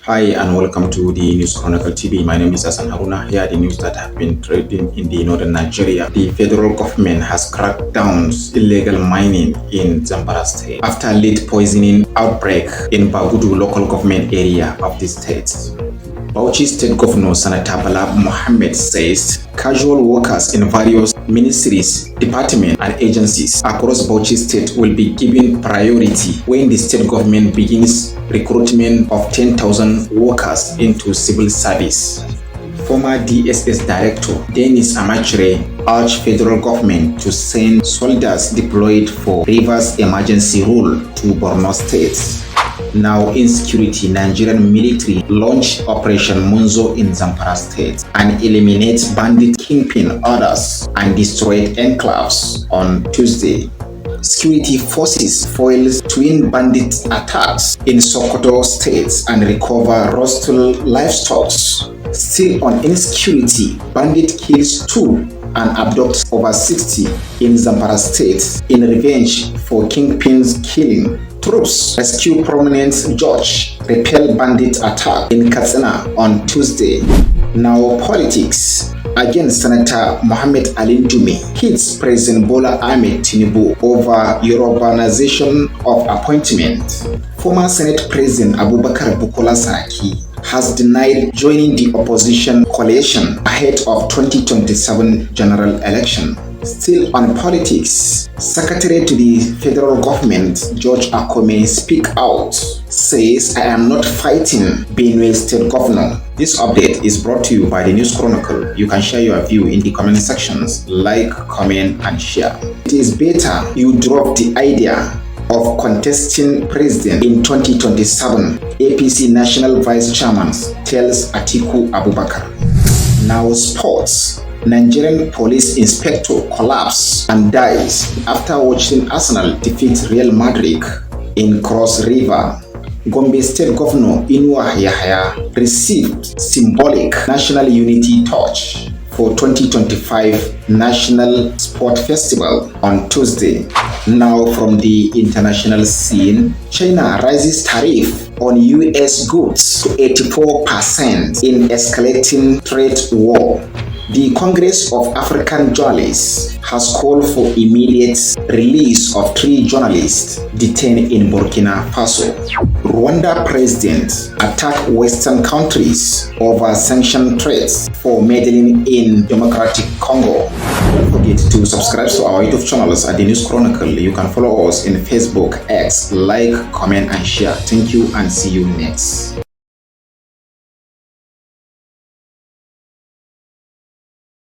Hi and welcome to the News Chronicle TV. My name is Hassan Haruna. Here are the news that have been trending in the northern Nigeria. The federal government has cracked down illegal mining in Zamfara state after lead poisoning outbreak in Bagudu local government area of the state. Bauchi State Governor Senator Bala Mohammed says casual workers in various ministries, departments and agencies across Bauchi State will be given priority when the state government begins recruitment of 10,000 workers into civil service. Former DSS Director Dennis Amachree urged federal government to send soldiers deployed for Rivers Emergency Rule to Borno State. Now, insecurity, Nigerian military launched Operation Munzo in Zamfara State and eliminate bandit kingpin orders and destroyed enclaves on Tuesday. Security forces foils twin bandit attacks in Sokoto State and recover rustled livestock. Still on insecurity, bandit kills 2 and abducts over 60 in Zamfara State in revenge for kingpin's killing. Troops rescue prominent judge, repel bandit attack in Katsina on Tuesday. Now politics. Again, Senator Mohammed Ali Dume hits President Bola Ahmed Tinubu over urbanization of appointment. Former Senate President Abubakar Bukola Saraki has denied joining the opposition coalition ahead of 2027 general election. Still on politics, Secretary to the federal government, George Akome, speak out, says, "I am not fighting Benue State Governor." This update is brought to you by the News Chronicle. You can share your view in the comment sections, like, comment and share. It is better you drop the idea of contesting president in 2027, APC National Vice Chairman tells Atiku Abubakar. Now sports. Nigerian police inspector collapses and dies after watching Arsenal defeat Real Madrid in Cross River. Gombe State Governor Inuwa Yahya received symbolic national unity torch for 2025 National Sport Festival on Tuesday. Now from the international scene, China raises tariff on US goods to 84% in escalating trade war. The Congress of African Journalists has called for immediate release of 3 journalists detained in Burkina Faso. Rwanda president attacked Western countries over sanctioned threats for meddling in Democratic Congo. Don't forget to subscribe to our YouTube channels at the News Chronicle. You can follow us in Facebook, X, like, comment and share. Thank you and see you next.